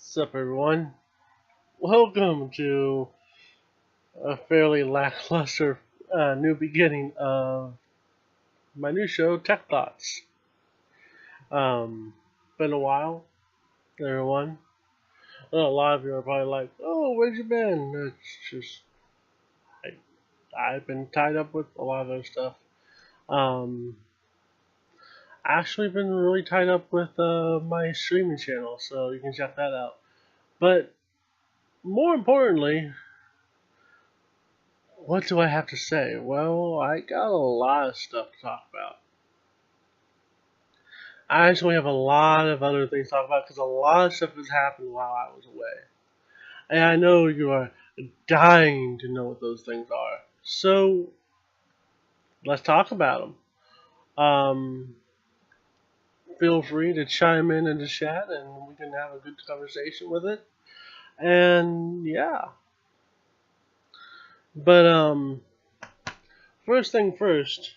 What's up, everyone? Welcome to a fairly lackluster new beginning of my new show, Tech Thoughts. Been a while, everyone. A lot of you are probably like, "Oh, where'd you been?" It's just I've been tied up with a lot of other stuff. Um, actually, been really tied up with my streaming channel, so you can check that out. But more importantly, what do I have to say? Well, I got a lot of stuff to talk about. I actually have a lot of other things to talk about because a lot of stuff has happened while I was away. And I know you are dying to know what those things are. So, let's talk about them. Feel free to chime in the chat and we can have a good conversation with it. And yeah. But, first thing first,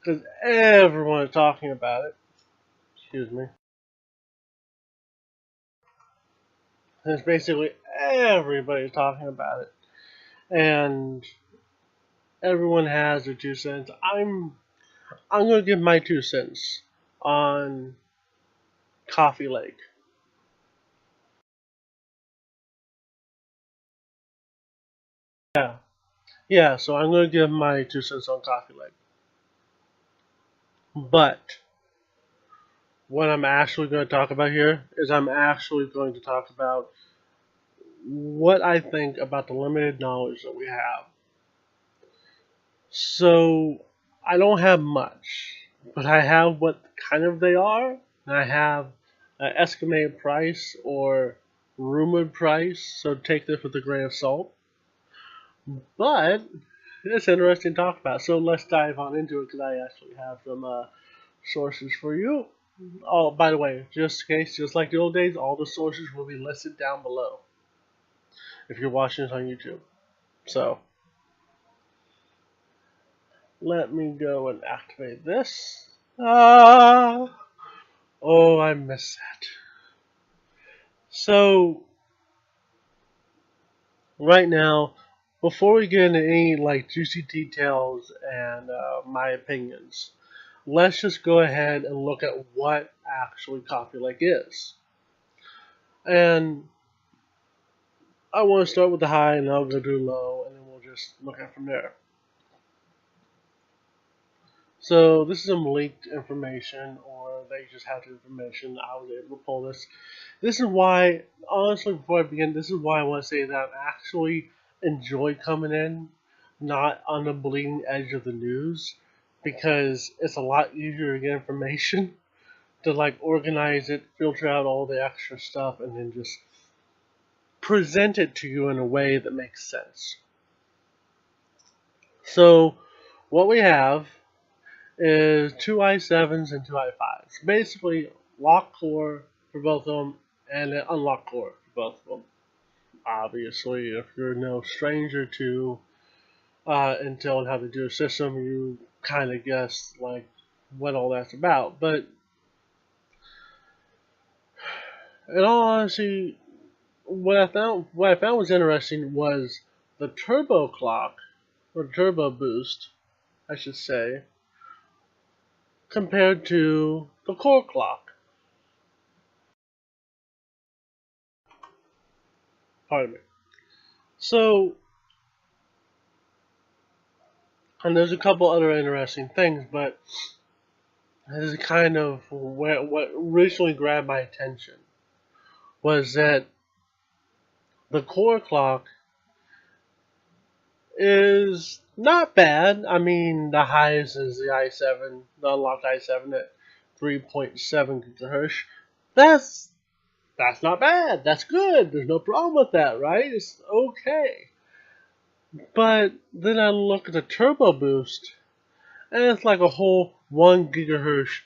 because everyone is talking about it. Excuse me. There's basically everybody talking about it. And everyone has their 2 cents. I'm gonna give my 2 cents on Coffee Lake. Yeah, yeah. So I'm gonna give my 2 cents on Coffee Lake. But what I'm actually going to talk about here is I'm actually going to talk about what I think about the limited knowledge that we have. So I don't have much, but I have what kind of they are, and I have an estimated price or rumored price. So take this with a grain of salt. But it's interesting to talk about. So let's dive on into it because I actually have some sources for you. Oh, by the way, just in case, just like the old days, all the sources will be listed down below if you're watching this on YouTube. So let me go and activate this. Oh, I miss that. So right now, before we get into any like juicy details and my opinions, let's just go ahead and look at what actually Coffee Lake is. And I want to start with the high and I'll go to low and then we'll just look at from there. So this is some leaked information or they just had the information. I was able to pull this. This is why, honestly, before I begin, this is why I want to say that I actually enjoy coming in, not on the bleeding edge of the news, because it's a lot easier to get information to like organize it, filter out all the extra stuff, and then just present it to you in a way that makes sense. So what we have is two i7s and two i5s. Basically, lock core for both of them and an unlock core for both of them. Obviously, if you're no stranger to Intel and how to do a system, you kind of guess like what all that's about. But in all honesty, what I found was interesting was the turbo clock or turbo boost, I should say, compared to the core clock. Pardon me. So, and there's a couple other interesting things, but this is kind of what originally grabbed my attention was that the core clock is not bad. I mean, the highest is the i7, the unlocked i7 at 3.7 gigahertz. That's not bad. That's good. There's no problem with that, right? It's okay. But then I look at the turbo boost, and it's like a whole 1 gigahertz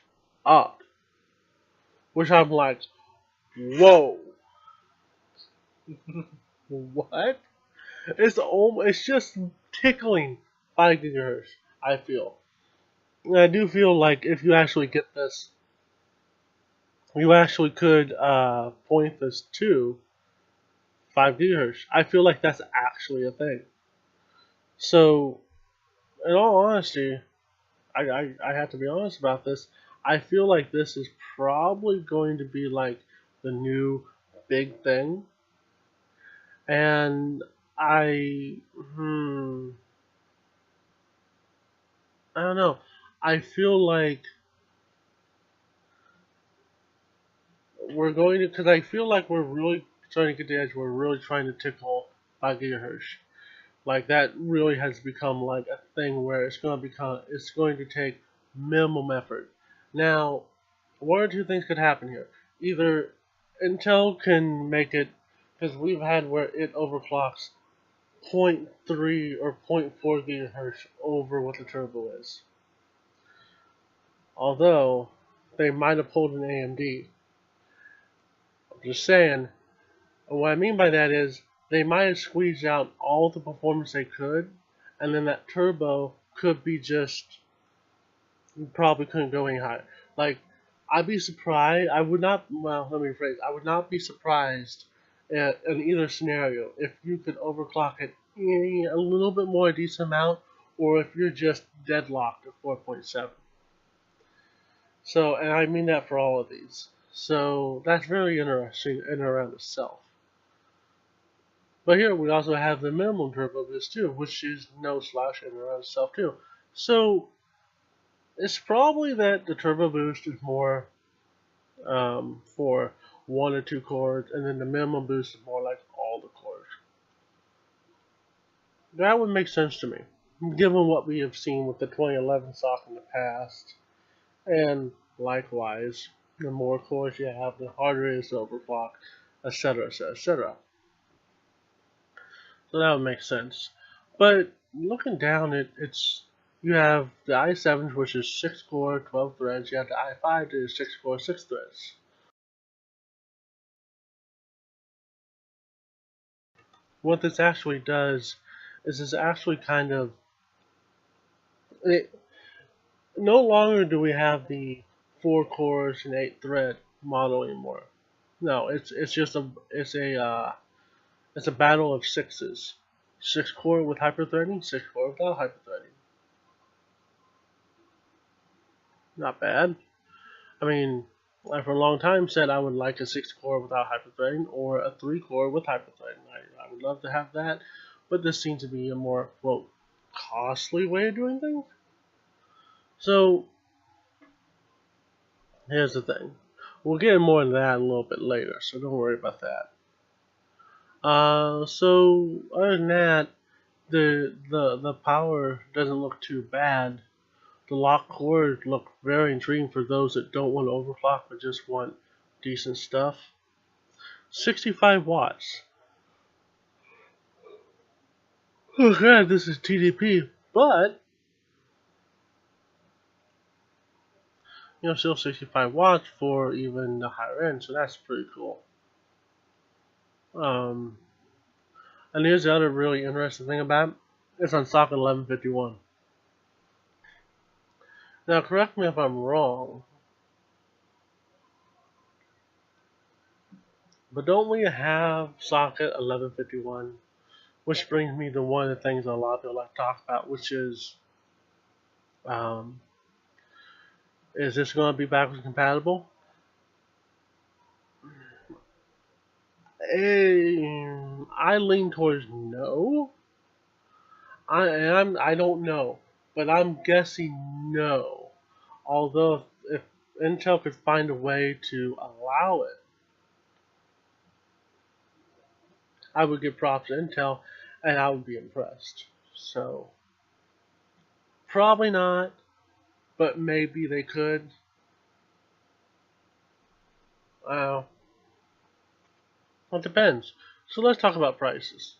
up, which I'm like, whoa, what? It's just tickling 5 gigahertz. I feel. And I do feel like if you actually get this, you actually could point this to 5 gigahertz. I feel like that's actually a thing. So, in all honesty, I have to be honest about this. I feel like this is probably going to be like the new big thing. And I, hmm, I don't know. I feel like we're going to, because I feel like we're really trying to get the edge. We're really trying to tickle 5 gigahertz. Like that really has become like a thing where it's going to take minimum effort. Now, one or two things could happen here. Either Intel can make it, because we've had where it overclocks zero point 0.3 or zero point 0.4 gigahertz over what the turbo is. Although they might have pulled an AMD. I'm just saying. What I mean by that is they might have squeezed out all the performance they could, and then that turbo could be just, you probably couldn't go any higher. Like, I'd be surprised. I would not. Well, let me rephrase. I would not be surprised in either scenario if you could overclock it a little bit more, a decent amount, or if you're just deadlocked at 4.7. So, and I mean that for all of these. So that's very interesting in and around itself. But here we also have the minimum turbo boost too, which is no slouch in and around itself too. So it's probably that the turbo boost is more for one or two cores, and then the minimum boost is more like all the cores. That would make sense to me, given what we have seen with the 2011 sock in the past. And likewise, the more cores you have, the harder it is to overclock, etc., etc., etc. So that would make sense. But looking down, it's you have the i7s, which is 6 core, 12 threads. You have the i5, that is 6 core, 6 threads. What this actually does is this actually kind of it, no longer do we have the 4 cores and 8 thread model anymore. No, it's just it's a battle of sixes. 6 core with hyperthreading, 6 core without hyperthreading. Not bad. I mean, I for a long time said I would like a 6 core without hyperthreading or a 3 core with hyperthreading. I would love to have that, but this seems to be a more, quote, costly way of doing things. So, here's the thing. We'll get more into that a little bit later, so don't worry about that. So other than that, the power doesn't look too bad. The lock cores look very intriguing for those that don't want to overclock but just want decent stuff. 65 watts. Oh god, this is TDP, but you know, still 65 watts for even the higher end, so that's pretty cool. Um, and here's the other really interesting thing about it. It's on socket 1151. Now, correct me if I'm wrong, but don't we have socket 1151? Which brings me to one of the things that a lot of people like to talk about, which um, is this going to be backwards compatible? I lean towards no. I don't know, but I'm guessing no. Although if Intel could find a way to allow it, I would give props to Intel, and I would be impressed. So probably not, but maybe they could. Well, it depends. So let's talk about prices.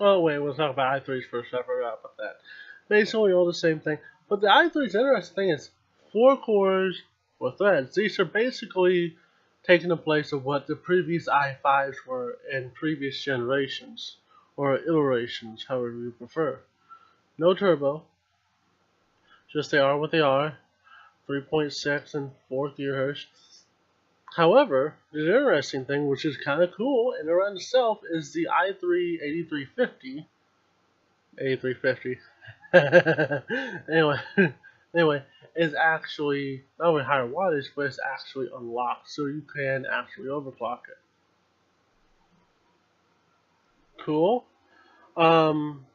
Oh wait, we'll talk about i3s first. I forgot about that. Basically all the same thing. But the i3's interesting thing is 4 cores, 4 threads. These are basically taking the place of what the previous i5s were in previous generations, or iterations, however you prefer. No turbo, just they are what they are. 3.6 and 4 gigahertz. However, the interesting thing, which is kind of cool in around itself, is the i3 8350. 8350. anyway, anyway, is actually not only higher wattage, but it's actually unlocked, so you can actually overclock it. Cool. Um,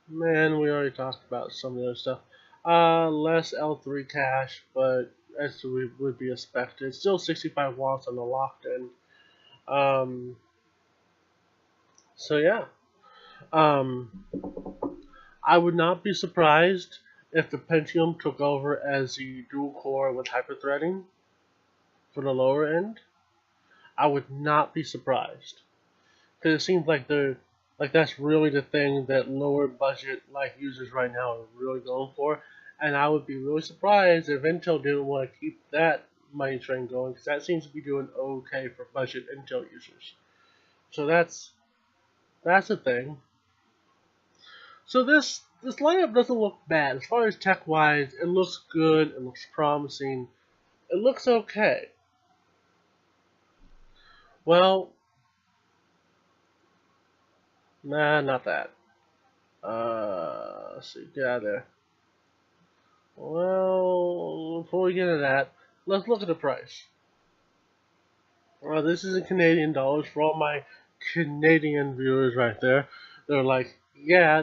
Man, we already talked about some of the other stuff. Less L3 cache, but as would be expected. Still 65 watts on the locked end. Um, so yeah. Um, I would not be surprised if the Pentium took over as the dual core with hyperthreading for the lower end. I would not be surprised because it seems like that's really the thing that lower budget like users right now are really going for. And I would be really surprised if Intel didn't want to keep that money train going because that seems to be doing okay for budget Intel users. So that's a thing. So this lineup doesn't look bad. As far as tech wise, it looks good, it looks promising, it looks okay. Well, nah, not that. Let's see, get out of there. Well, before we get into that, let's look at the price. This is in Canadian dollars for all my Canadian viewers right there. They're like, yeah,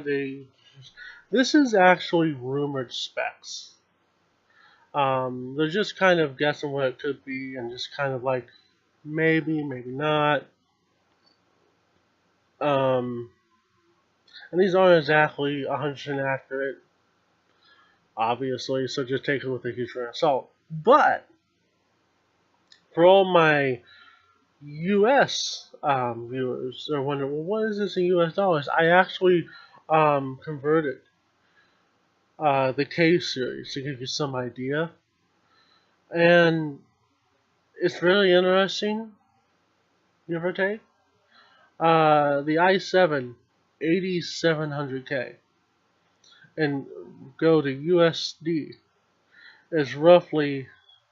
this is actually rumored specs. They're just kind of guessing what it could be and just kind of like maybe, maybe not. Um, and these aren't exactly 100% accurate, obviously, so just take it with a huge grain of salt. But for all my U.S. Viewers are wondering, well, what is this in U.S. dollars? I actually converted the K series to give you some idea, and it's really interesting. Give or take, the i7 8700K and go to USD is roughly,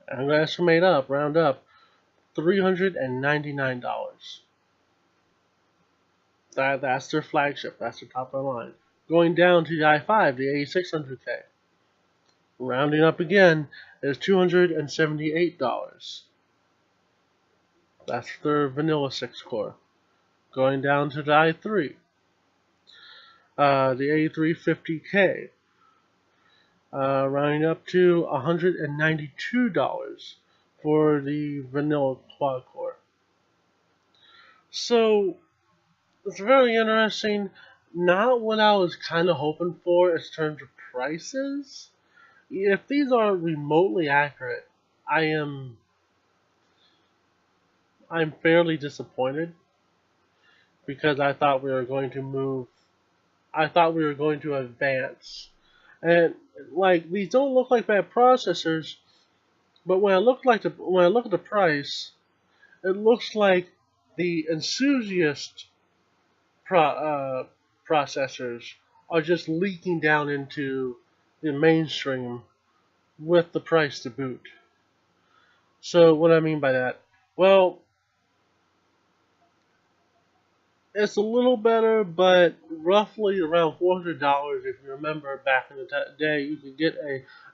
I'm gonna estimate up, round up, $399. That's their flagship. That's the top of the line. Going down to the i5, the 8600K, rounding up again, is $278. That's their vanilla 6 core. Going down to the i3, the 8350K, rounding up to $192 for the vanilla quad core. So it's very interesting. Not what I was kind of hoping for in terms of prices. If these are remotely accurate, I'm fairly disappointed because I thought we were going to move. I thought we were going to advance, and like these don't look like bad processors, but when I look at the price, it looks like the enthusiast processors are just leaking down into the mainstream with the price to boot. So what I mean by that? Well, it's a little better, but roughly around $400. If you remember back in the day, you could get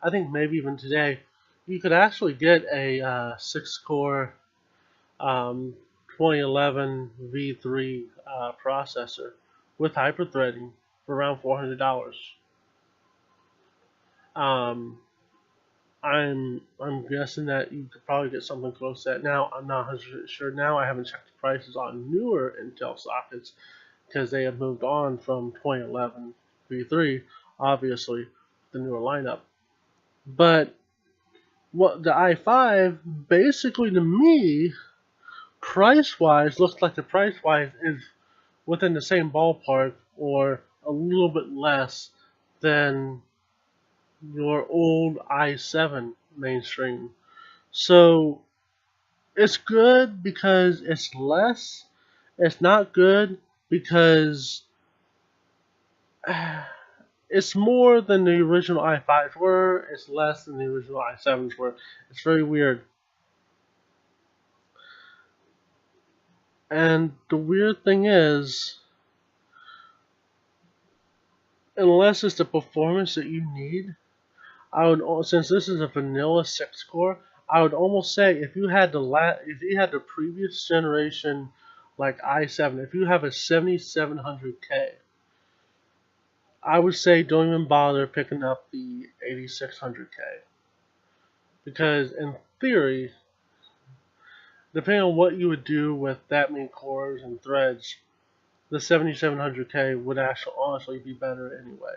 I think maybe even today, you could actually get a 6-core 2011 V3 processor with hyperthreading for around $400. Um, I'm guessing that you could probably get something close to that. Now I'm not 100% sure. Now I haven't checked the prices on newer Intel sockets because they have moved on from 2011 V3, obviously the newer lineup. But what the i5 basically to me, price wise, looks like the price wise is within the same ballpark or a little bit less than your old i7 mainstream. So it's good because it's less. It's not good because it's more than the original i5s were. It's less than the original i7s were. It's very weird. And the weird thing is, unless it's the performance that you need, since this is a vanilla 6 core, I would almost say if you had the previous generation like i7, if you have a 7700K, I would say don't even bother picking up the 8600K, because in theory, depending on what you would do with that many cores and threads, the 7700K would actually honestly be better anyway.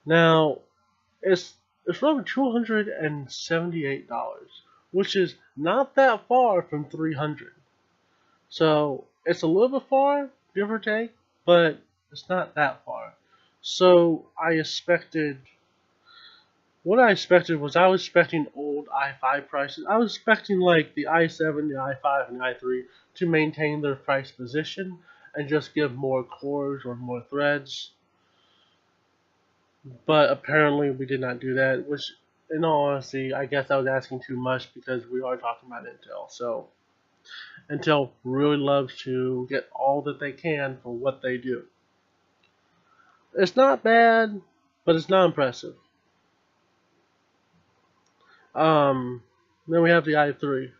Now, it's around $278, which is not that far from 300. So it's a little bit far, give or take, but it's not that far. So what I expected was, I was expecting old i5 prices. I was expecting like the i7, the i5, and the i3 to maintain their price position and just give more cores or more threads. But apparently we did not do that, which in all honesty, I guess I was asking too much, because we are talking about Intel. So Intel really loves to get all that they can for what they do. It's not bad, but it's not impressive. Then we have the i3,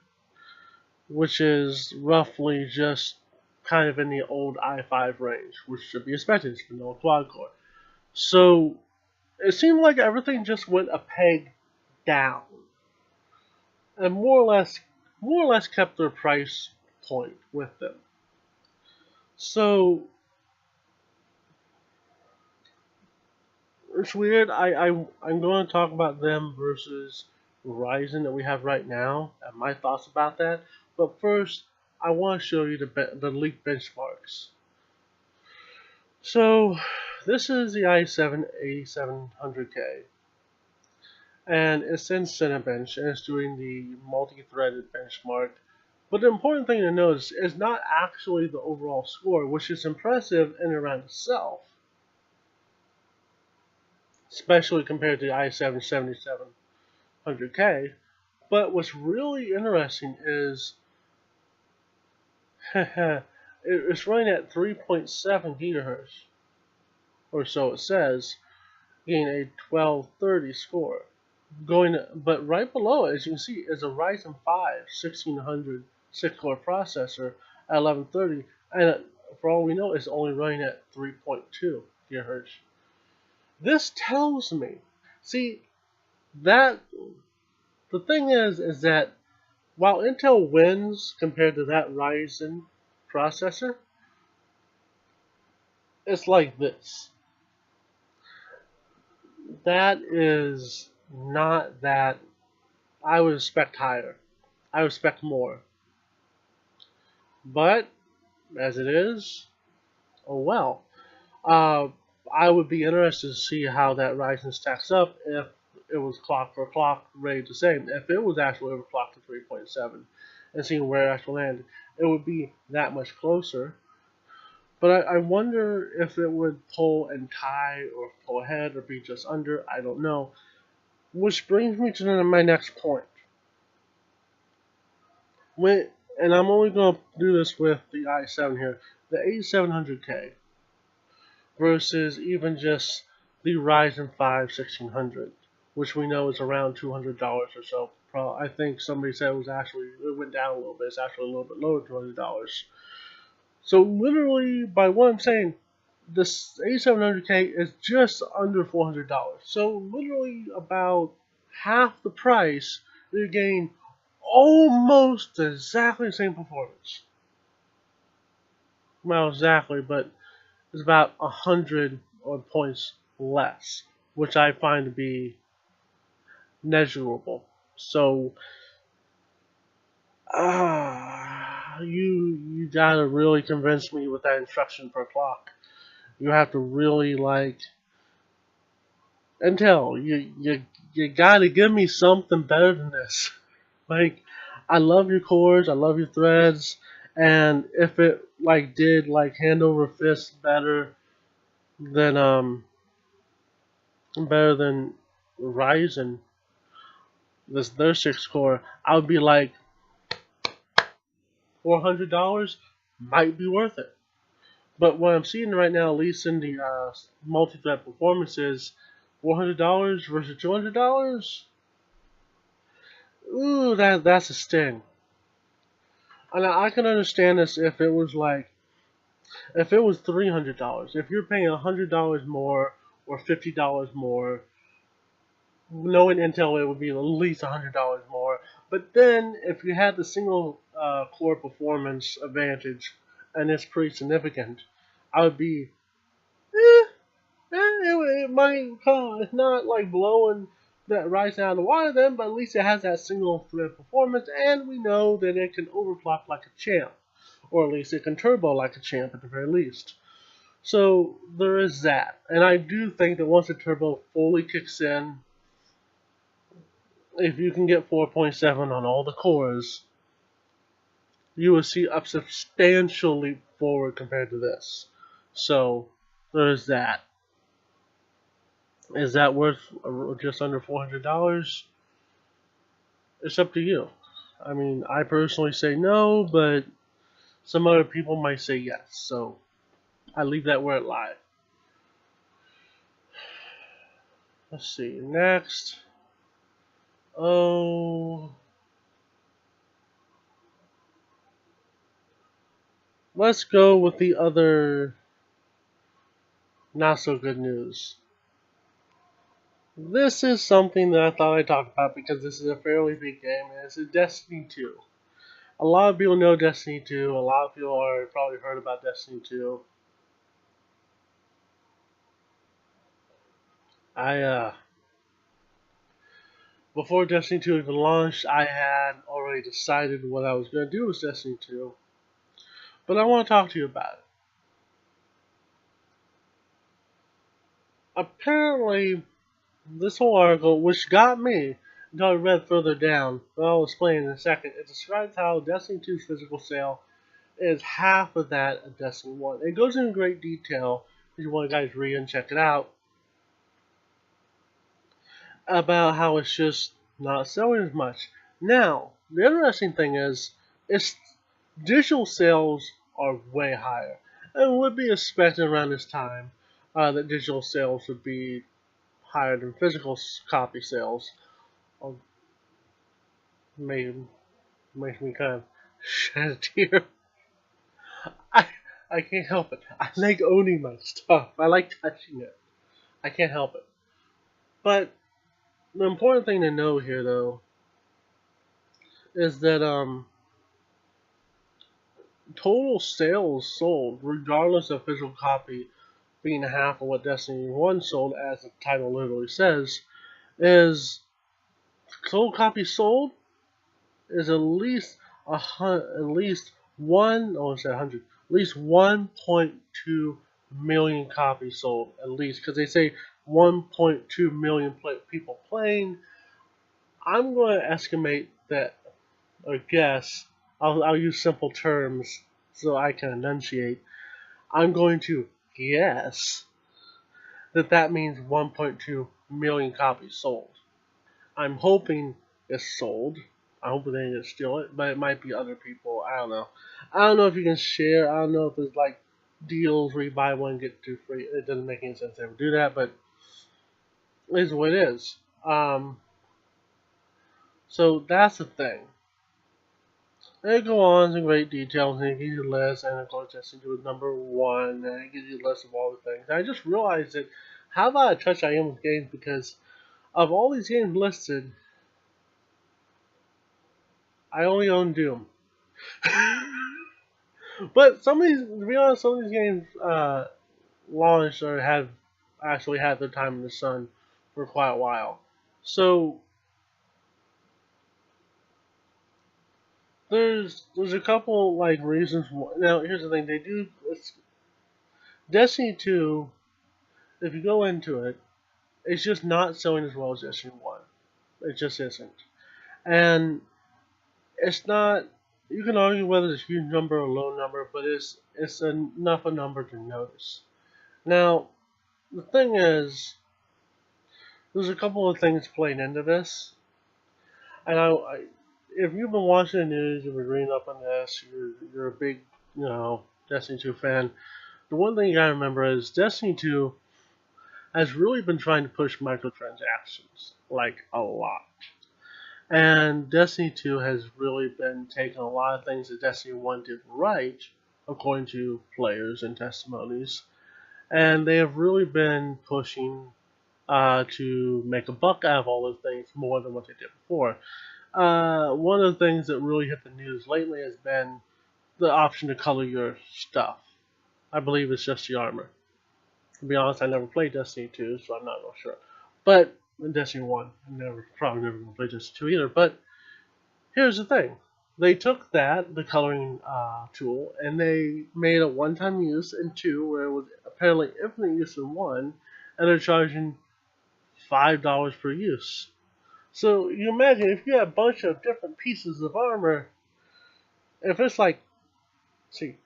which is roughly just kind of in the old i5 range, which should be expected. It's vanilla quad core. So it seemed like everything just went a peg down, and more or less kept their price point with them. So it's weird. I'm going to talk about them versus Ryzen that we have right now and my thoughts about that. But first, I want to show you the leaked benchmarks. So this is the i7 8700K, and it's in Cinebench, and it's doing the multi-threaded benchmark. But the important thing to notice is not actually the overall score, which is impressive in and around itself, especially compared to the i7 7700K. But what's really interesting is it's running at 3.7 gigahertz, or so it says, getting a 1230 score. But right below it, as you can see, is a Ryzen 5 1600 6-core processor at 1130, and for all we know, it's only running at 3.2 gigahertz. This tells me, see, that the thing is that while Intel wins compared to that Ryzen processor, it's like this. That is not that. I would expect higher. I would expect more. But as it is, oh well. I would be interested to see how that Ryzen stacks up if it was clock for clock rated the same. If it was actually overclocked to 3.7 and seeing where it actually landed, it would be that much closer. But I wonder if it would pull and tie, or pull ahead, or be just under. I don't know. Which brings me to my next point. And I'm only going to do this with the i7 here, the 8700K versus even just the Ryzen 5 1600, which we know is around $200 or so. I think somebody said it went down a little bit. It's actually a little bit lower than $200. So literally, by what I'm saying, this 8700K is just under $400. So literally about half the price, you're getting almost exactly the same performance. Well, exactly, but it's about 100 points less, which I find to be negligible. So, you gotta really convince me with that instruction per clock. You have to really Intel. You gotta give me something better than this. Like, I love your cores, I love your threads, and if it did hand over fist better than Ryzen, their 6 core, I would be like, $400 might be worth it. But what I'm seeing right now, at least in the multi-thread performances, $400 versus $200. Ooh, that's a sting. And I can understand this if it was like, if it was $300. If you're paying $100 more or $50 more, knowing Intel, it would be at least $100 more. But then, if you had the single core performance advantage, and it's pretty significant, I would be, eh, it might come. It's not like blowing that rice out of the water then, but at least it has that single thread performance, and we know that it can overclock like a champ, or at least it can turbo like a champ at the very least. So there is that, and I do think that once the turbo fully kicks in, if you can get 4.7 on all the cores, you will see a substantial leap forward compared to this. So there's that. Is that worth just under $400? It's up to you. I mean, I personally say no, but some other people might say yes. So I leave that where it lies. Let's see. Next. Oh. Let's go with the other not so good news. This is something that I thought I'd talk about because this is a fairly big game, and it's Destiny 2. A lot of people know Destiny 2. A lot of people are probably heard about Destiny 2. Before Destiny 2 even launched, I had already decided what I was going to do with Destiny 2. But I want to talk to you about it. Apparently, this whole article, which got me, until I read further down, but I'll explain in a second, it describes how Destiny 2's physical sale is half of that of Destiny 1. It goes into great detail, if you want to guys read and check it out, about how it's just not selling as much. Now, the interesting thing is, it's digital sales are way higher, and would be expected around this time that digital sales would be higher than physical copy sales. Makes me kind of shed a tear. I can't help it. I like owning my stuff. I like touching it. I can't help it. But the important thing to know here, though, is that total sales sold, regardless of physical copy being half of what Destiny 1 sold, as the title literally says, is total copies sold is at least at least 1.2 million copies sold, at least, because they say 1.2 million people playing. I'm going to estimate that, or guess, I'll use simple terms so I can enunciate. I'm going to guess that means 1.2 million copies sold. I'm hoping it's sold. I hope they didn't steal it, but it might be other people. I don't know. I don't know if you can share. I don't know if there's like deals where you buy one get two free. It doesn't make any sense to ever do that, but it is what it is. So that's the thing. They go on in great details, and it gives you a list, and of course Destiny 2 is number 1, and it gives you a list of all the things. And I just realized that how out of touch I am with games, because of all these games listed, I only own Doom. But some of these, to be honest, some of these games launched or have actually had their time in the sun for quite a while. So there's a couple like reasons why. Now here's the thing: they do Destiny 2. If you go into it, it's just not selling as well as Destiny 1. It just isn't, and it's not. You can argue whether it's a huge number or a low number, but it's enough a number to notice. Now, the thing is, there's a couple of things playing into this, and if you've been watching the news, you've been reading up on this, you're a big, Destiny 2 fan. The one thing you gotta remember is Destiny 2 has really been trying to push microtransactions, like a lot. And Destiny 2 has really been taking a lot of things that Destiny 1 did right, according to players and testimonies, and they have really been pushing to make a buck out of all those things more than what they did before. One of the things that really hit the news lately has been the option to color your stuff. I believe it's just the armor. To be honest, I never played Destiny 2, so I'm not real sure. But in Destiny 1, I'm probably never going to play Destiny 2 either. But here's the thing. They took that, the coloring tool, and they made a one-time use in 2, where it was apparently infinite use in 1, and they're charging $5 per use. So you imagine if you have a bunch of different pieces of armor, if it's like, see,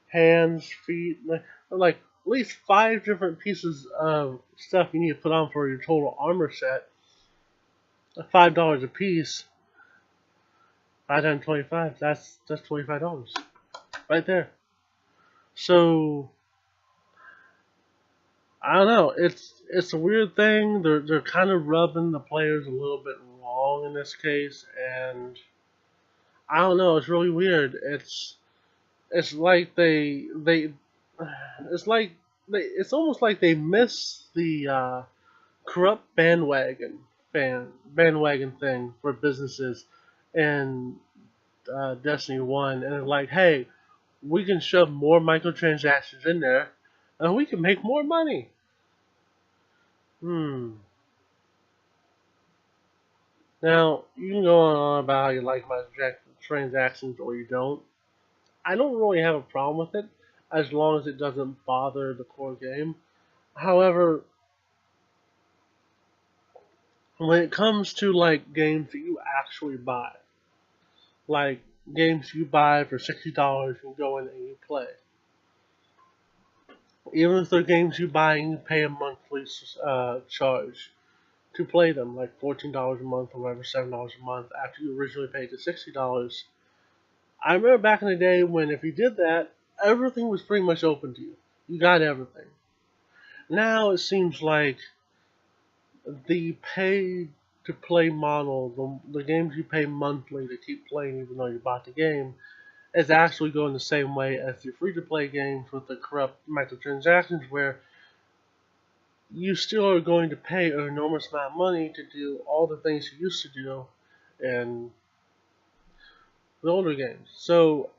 hands, feet, like at least 5 different pieces of stuff you need to put on for your total armor set, $5 a piece, 5 times 25, that's $25 right there. So I don't know. It's a weird thing. They're kind of rubbing the players a little bit wrong in this case, and I don't know. It's really weird. It's like it's almost like they miss the corrupt bandwagon thing for businesses in Destiny 1, and they're like, hey, we can shove more microtransactions in there, and we can make more money. Now, you can go on about how you like microtransactions or you don't. I don't really have a problem with it as long as it doesn't bother the core game. However, when it comes to like games that you actually buy, like games you buy for $60 and go in and you play, even if they're games you buy and you pay a monthly charge to play them, like $14 a month or whatever, $7 a month after you originally paid the $60. I remember back in the day when if you did that, everything was pretty much open to you. You got everything. Now it seems like the pay to play model, the games you pay monthly to keep playing even though you bought the game, is actually going the same way as the free to play games with the corrupt microtransactions, where you still are going to pay an enormous amount of money to do all the things you used to do in the older games. So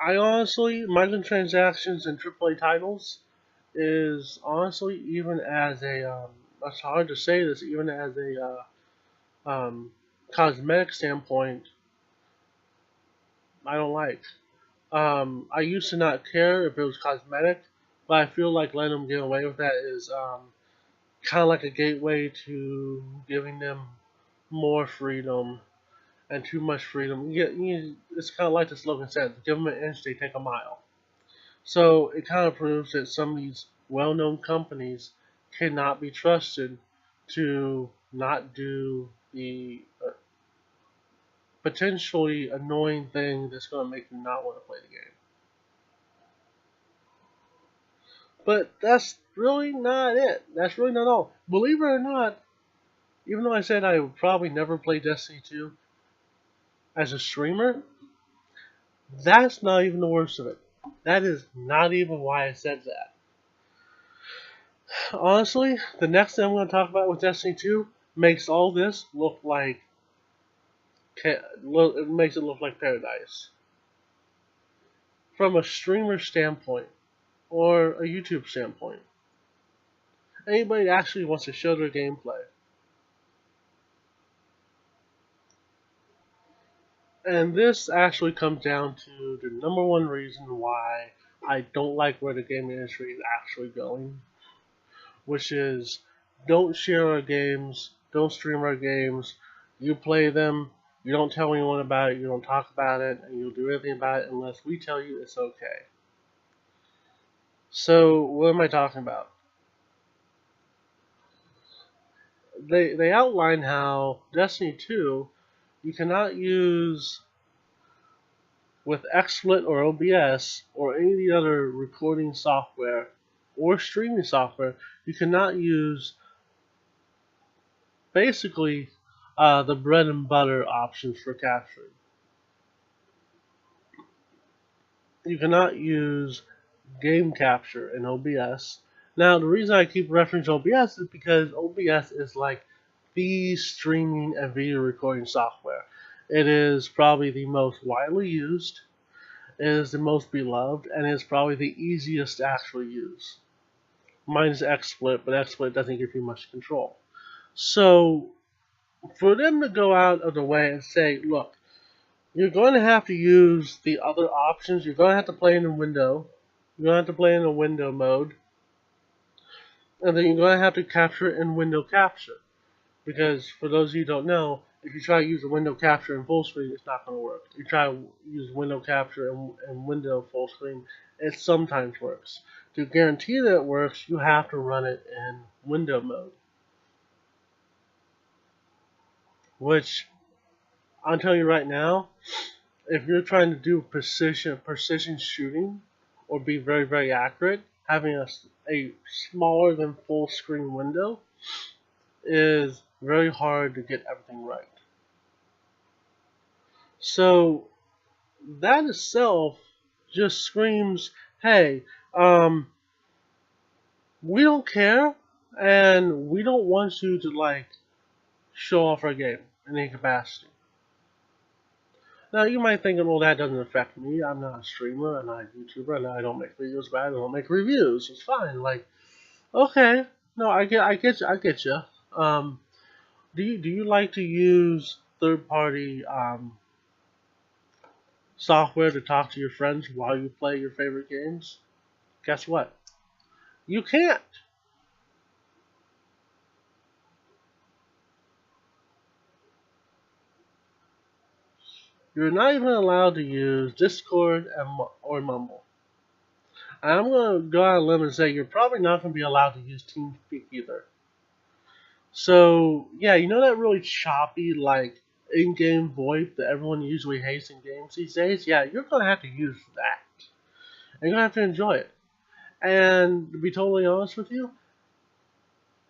I honestly, microtransactions in AAA titles is honestly, even as a, it's hard to say this, even as a cosmetic standpoint, I don't like. I used to not care if it was cosmetic, but I feel like letting them get away with that is kind of like a gateway to giving them more freedom and too much freedom. It's kind of like the slogan says, give them an inch, they take a mile. So it kind of proves that some of these well-known companies cannot be trusted to not do the potentially annoying thing that's going to make you not want to play the game. But that's really not it. That's really not all. Believe it or not, even though I said I would probably never play Destiny 2 as a streamer, that's not even the worst of it. That is not even why I said that. Honestly, the next thing I'm going to talk about with Destiny 2 makes all this look like it makes it look like paradise. From a streamer standpoint, or a YouTube standpoint. Anybody that actually wants to show their gameplay. And this actually comes down to the number one reason why I don't like where the gaming industry is actually going, which is don't share our games, don't stream our games, you play them, you don't tell anyone about it, you don't talk about it, and you'll do anything about it unless we tell you it's okay. So, what am I talking about? They outline how Destiny 2 You cannot use with XSplit or OBS or any of the other recording software or streaming software. You cannot use basically the bread and butter options for capturing. You cannot use game capture in OBS. Now, the reason I keep referencing OBS is because OBS is like the streaming and video recording software. It is probably the most widely used, it is the most beloved, and it is probably the easiest to actually use. Mine is XSplit, but XSplit doesn't give you much control. So, for them to go out of the way and say, look, you're going to have to use the other options. You're going to have to play in a window. You're going to have to play in a window mode. And then you're going to have to capture it in window capture. Because for those of you who don't know, if you try to use a window capture in full screen, it's not going to work. You try to use window capture in window full screen, it sometimes works. To guarantee that it works, you have to run it in window mode. Which, I'm telling you right now, if you're trying to do precision shooting or be very, very accurate, having a smaller than full screen window is very hard to get everything right. So that itself just screams, hey, we don't care, and we don't want you to like show off our game in any capacity. Now you might think, well, that doesn't affect me. I'm not a streamer, I'm not a YouTuber, and I don't make videos, but I don't make reviews. It's fine. Like, okay, no, I get you. Do you like to use third-party software to talk to your friends while you play your favorite games? Guess what? You can't. You're not even allowed to use Discord or Mumble. And I'm going to go out on a limb and say you're probably not going to be allowed to use TeamSpeak either. So, yeah, you know that really choppy, like, in-game VoIP that everyone usually hates in games these days? Yeah, you're going to have to use that. And you're going to have to enjoy it. And to be totally honest with you,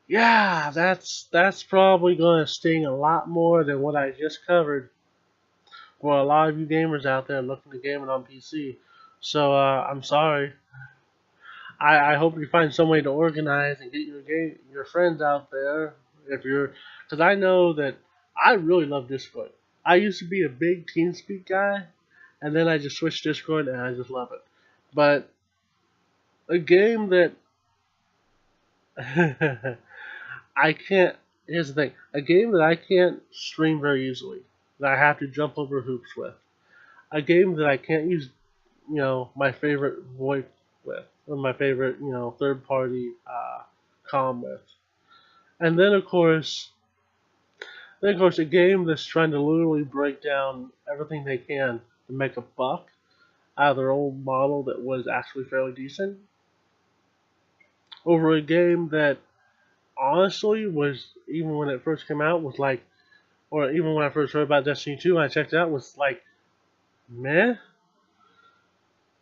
yeah, that's probably going to sting a lot more than what I just covered for a lot of you gamers out there looking to game it on PC. So, I'm sorry. I hope you find some way to organize and get your friends out there. Because I know that I really love Discord. I used to be a big TeamSpeak guy, and then I just switched Discord, and I just love it. But a game that I can't. Here's the thing: a game that I can't stream very easily, that I have to jump over hoops with. A game that I can't use, my favorite VoIP with, or my favorite, third-party comm with. And then of course, a game that's trying to literally break down everything they can to make a buck out of their old model that was actually fairly decent, over a game that honestly was, even when it first came out, was like, or even when I first heard about Destiny 2 and I checked it out, was like, meh?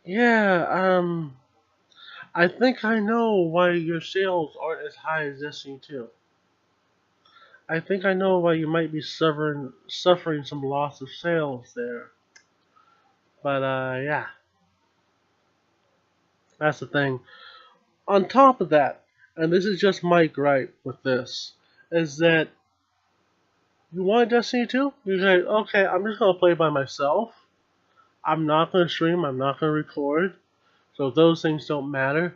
Yeah, I think I know why your sales aren't as high as Destiny 2. I think I know why you might be suffering some loss of sales there. But yeah, that's the thing. On top of that, and this is just my gripe with this, is that you want Destiny 2? You say, okay, I'm just gonna play by myself. I'm not gonna stream. I'm not gonna record. So those things don't matter.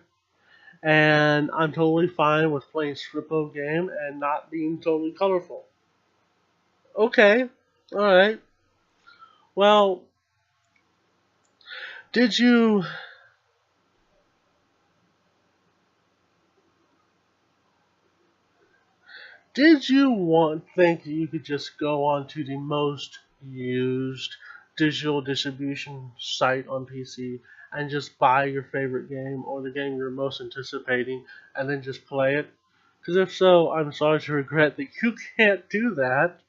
And I'm totally fine with playing Strippo game and not being totally colorful. Okay, alright. Well, did you think that you could just go onto the most used digital distribution site on PC and just buy your favorite game or the game you're most anticipating and then just play it? Because if so, I'm sorry to regret that you can't do that.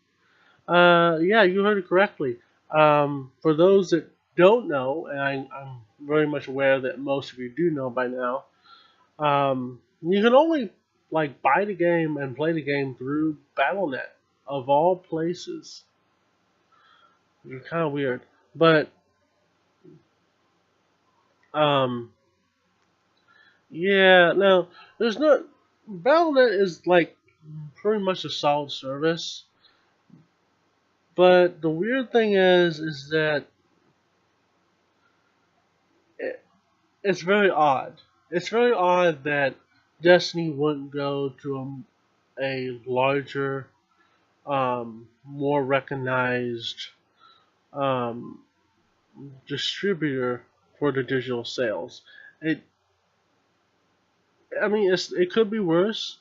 Yeah, you heard it correctly. For those that don't know, and I'm very much aware that most of you do know by now, you can only like buy the game and play the game through BattleNet of all places. It's kind of weird, but um, yeah. Now there's not BattleNet is like pretty much a solid service, but the weird thing is that it, it's very odd. It's very odd that Destiny wouldn't go to a larger, more recognized um, distributor for the digital sales. It, I mean, it could be worse.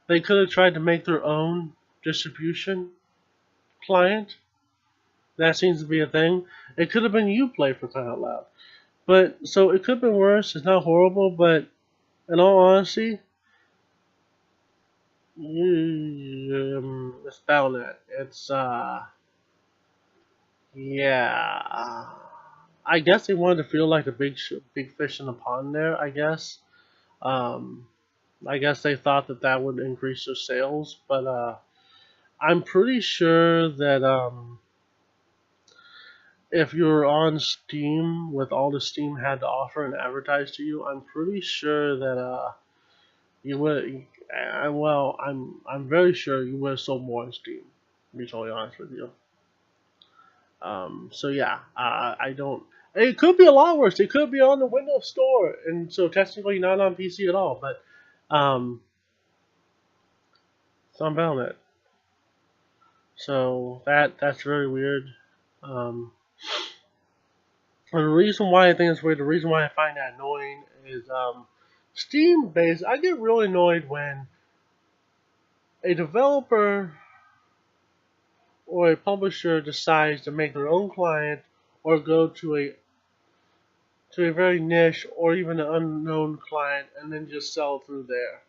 They could have tried to make their own distribution client. That seems to be a thing. It could have been Uplay for crying out loud. But so it could have been worse. It's not horrible, but in all honesty, it's Battle.net. It's yeah. I guess they wanted to feel like the big fish in the pond there. Um, I guess they thought that that would increase their sales, but I'm pretty sure that if you're on Steam with all the Steam had to offer and advertise to you, I'm pretty sure that you would. Well, I'm very sure you would have sold more on Steam. To be totally honest with you. So yeah, I don't. It could be a lot worse. It could be on the Windows Store, and so technically not on PC at all. But it's on Battle.net. So that's very weird. Um, and the reason why I think it's weird, the reason why I find that annoying is Steam based. I get really annoyed when a developer or a publisher decides to make their own client or go to a very niche or even an unknown client and then just sell through there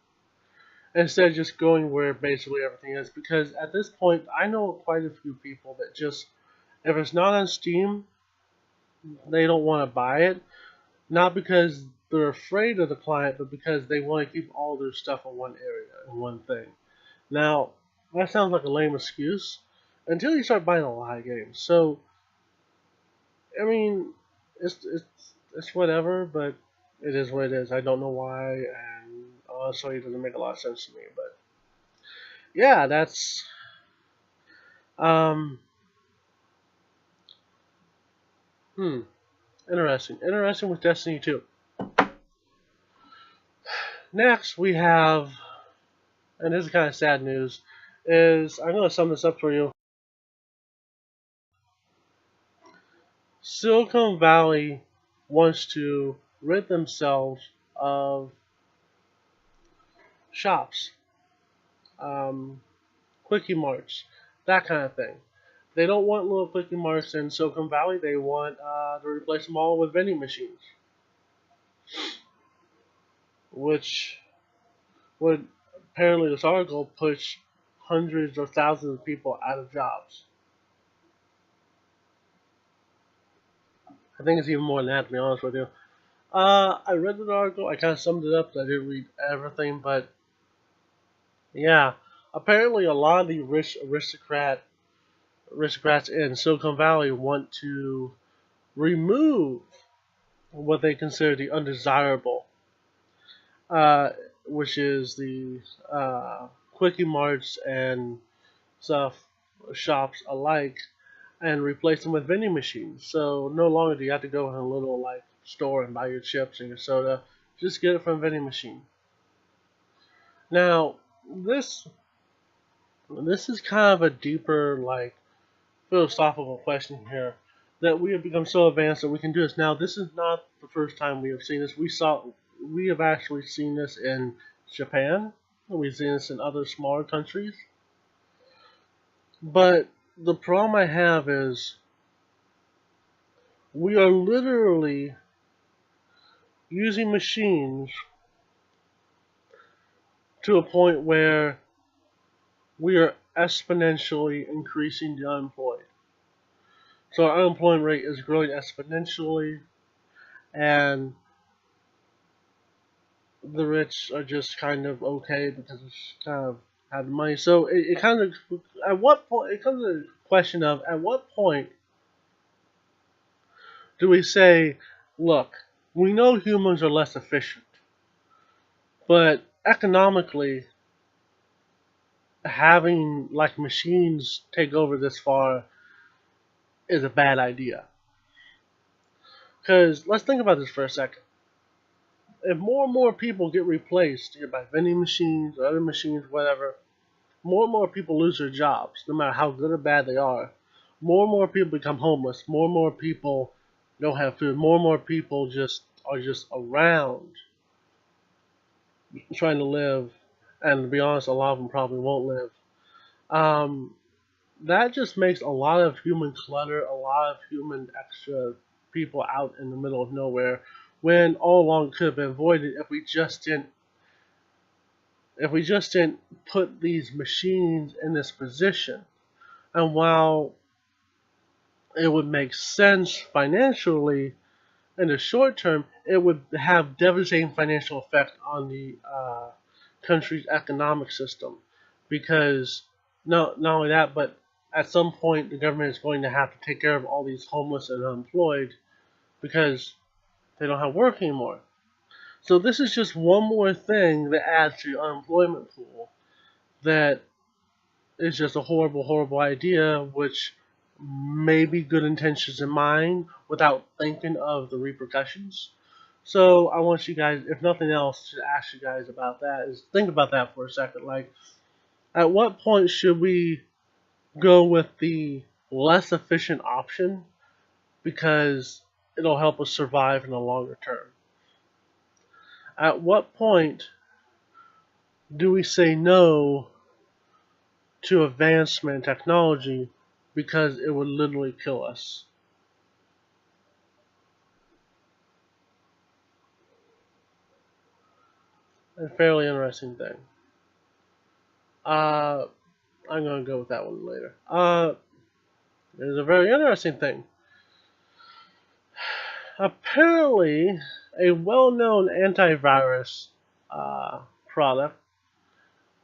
instead of just going where basically everything is. Because at this point, I know quite a few people that just if it's not on Steam, they don't want to buy it. Not because they're afraid of the client, but because they want to keep all their stuff in one area, in one thing. Now, that sounds like a lame excuse until you start buying a lot of games. So, I mean, it's whatever, but it is what it is. I don't know why, and honestly, it doesn't make a lot of sense to me. But yeah, that's um, hmm, interesting. Interesting with Destiny 2. Next, we have, and this is kind of sad news, is I'm going to sum this up for you. Silicon Valley wants to rid themselves of shops, um, quickie marts, that kind of thing. They don't want little quickie marts in Silicon Valley. They want to replace them all with vending machines, which would apparently this article push hundreds or thousands of people out of jobs. I think it's even more than that, to be honest with you. I read the article. I kind of summed it up. I didn't read everything, but yeah, apparently a lot of the rich aristocrats in Silicon Valley want to remove what they consider the undesirable, uh, which is the quickie marts and stuff shops alike, and replace them with vending machines. So no longer do you have to go in a little like store and buy your chips and your soda. Just get it from a vending machine. Now this is kind of a deeper like philosophical question here that we have become so advanced that we can do this. Now, this is not the first time we have seen this. We have actually seen this in Japan. We've seen this in other smaller countries. But the problem I have is we are literally using machines to a point where we are exponentially increasing the unemployed. So our unemployment rate is growing exponentially, and the rich are just kind of okay because it's kind of have the money. So it kind of, at what point, it comes to the question of, at what point do we say, look, we know humans are less efficient, but economically, having like machines take over this far is a bad idea. Because let's think about this for a second. If more and more people get replaced by vending machines or other machines, whatever, more and more people lose their jobs, no matter how good or bad they are. More and more people become homeless. More and more people don't have food. More and more people just are just around trying to live, and to be honest, a lot of them probably won't live. Um, that just makes a lot of human clutter, a lot of human extra people out in the middle of nowhere, when all along could have been avoided if we just didn't put these machines in this position. And while it would make sense financially in the short term, it would have devastating financial effect on the country's economic system, because not only that, but at some point the government is going to have to take care of all these homeless and unemployed because they don't have work anymore. So this is just one more thing that adds to the unemployment pool that is just a horrible, horrible idea, which may be good intentions in mind without thinking of the repercussions. So I want you guys, if nothing else, to ask you guys about that. Is think about that for a second. Like, at what point should we go with the less efficient option because it'll help us survive in the longer term? At what point do we say no to advancement in technology because it would literally kill us? A fairly interesting thing. Uh, I'm gonna go with that one later. There's a very interesting thing. Apparently, a well-known antivirus product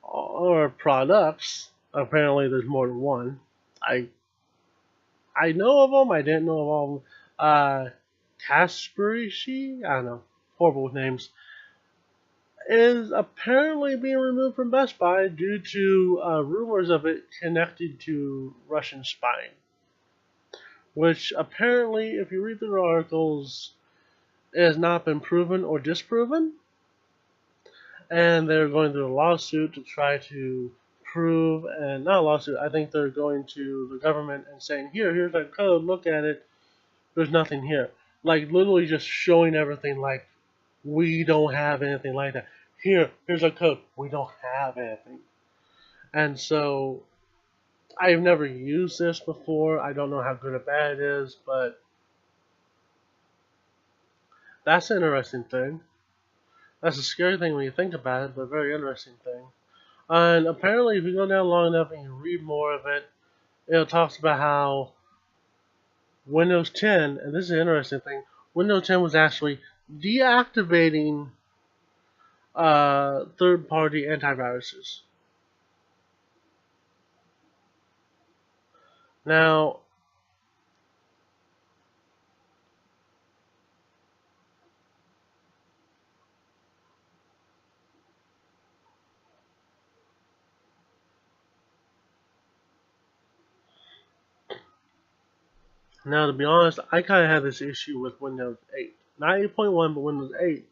or products. Apparently, there's more than one. I I know of them. I didn't know of all of them. Kaspersky, I don't know, horrible with names, is apparently being removed from Best Buy due to rumors of it connected to Russian spying. Which apparently, if you read through articles, it has not been proven or disproven. And they're going through a lawsuit to try to prove, and not a lawsuit, I think they're going to the government and saying, here's our code, look at it, there's nothing here. Like, literally just showing everything like, we don't have anything like that. Here's our code, we don't have anything. And so, I've never used this before, I don't know how good or bad it is, but that's an interesting thing. That's a scary thing when you think about it, but a very interesting thing. And apparently, if you go down long enough and you read more of it, it talks about how Windows 10, and this is an interesting thing, Windows 10 was actually deactivating third-party antiviruses. Now, to be honest, I kind of had this issue with Windows 8. Not 8.1, but Windows 8,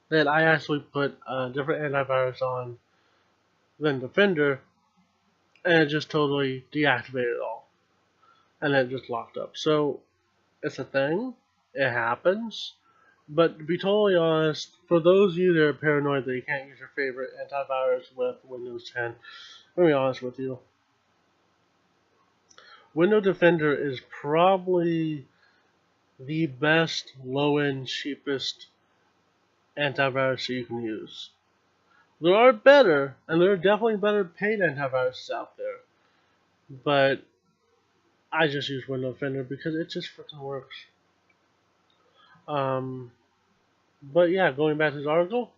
that I actually put a different antivirus on than Defender, and it just totally deactivated it all. And it just locked up. So, it's a thing. It happens. But to be totally honest, for those of you that are paranoid that you can't use your favorite antivirus with Windows 10, let me be honest with you. Windows Defender is probably the best, low-end, cheapest antivirus that you can use. There are better, and there are definitely better paid antiviruses out there. but I just use Window Defender because it just freaking works. Um, but yeah, going back to this article,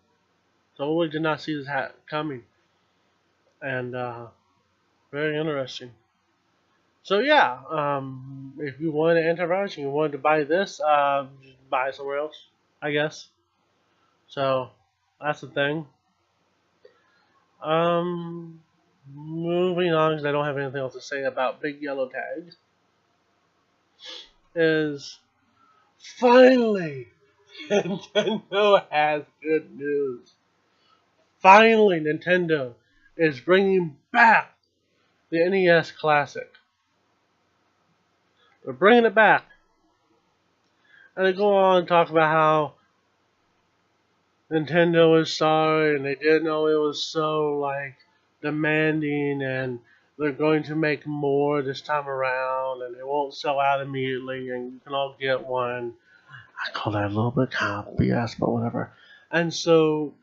totally did not see this hat coming, and very interesting. So yeah, if you wanted antivirus and you wanted to buy this, just buy it somewhere else, I guess. So that's the thing. Um, moving on because I don't have anything else to say about Big Yellow Tag. Is finally Nintendo has good news. Finally, Nintendo is bringing back the NES Classic. They're bringing it back. And they go on and talk about how Nintendo is sorry and they didn't know it was so, like, demanding and they're going to make more this time around and they won't sell out immediately and you can all get one. I call that a little bit kind of BS, but whatever. And so,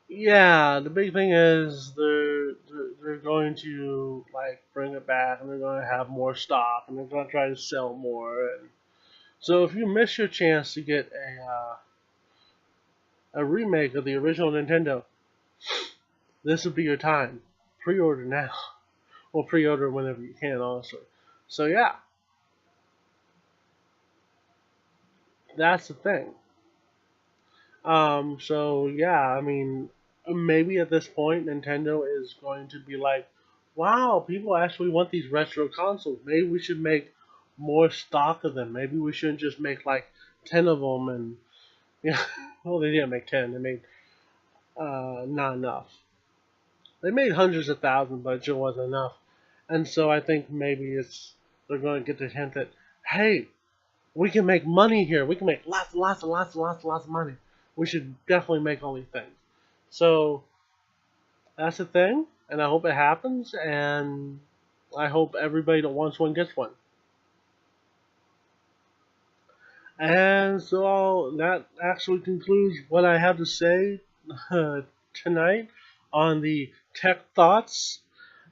yeah, the big thing is they're going to like bring it back and they're going to have more stock and they're going to try to sell more. And so if you miss your chance to get a remake of the original Nintendo, this would be your time. Pre-order now. Well, pre-order whenever you can, honestly. So yeah, that's the thing. So yeah, I mean, maybe at this point Nintendo is going to be like, wow, people actually want these retro consoles. Maybe we should make more stock of them. Maybe we shouldn't just make like 10 of them and yeah, well they didn't make 10. They made not enough. They made hundreds of thousands, but it just wasn't enough. And so I think maybe they're going to get the hint that hey, we can make money here. We can make lots and lots and lots and lots and lots of money. We should definitely make all these things. So that's the thing, and I hope it happens, and I hope everybody that wants one gets one. And so that actually concludes what I have to say tonight on the Tech Thoughts.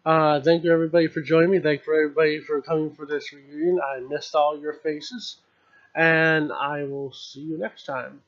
Thank you everybody for joining me. Thank you everybody for coming for this reunion. I missed all your faces, and I will see you next time.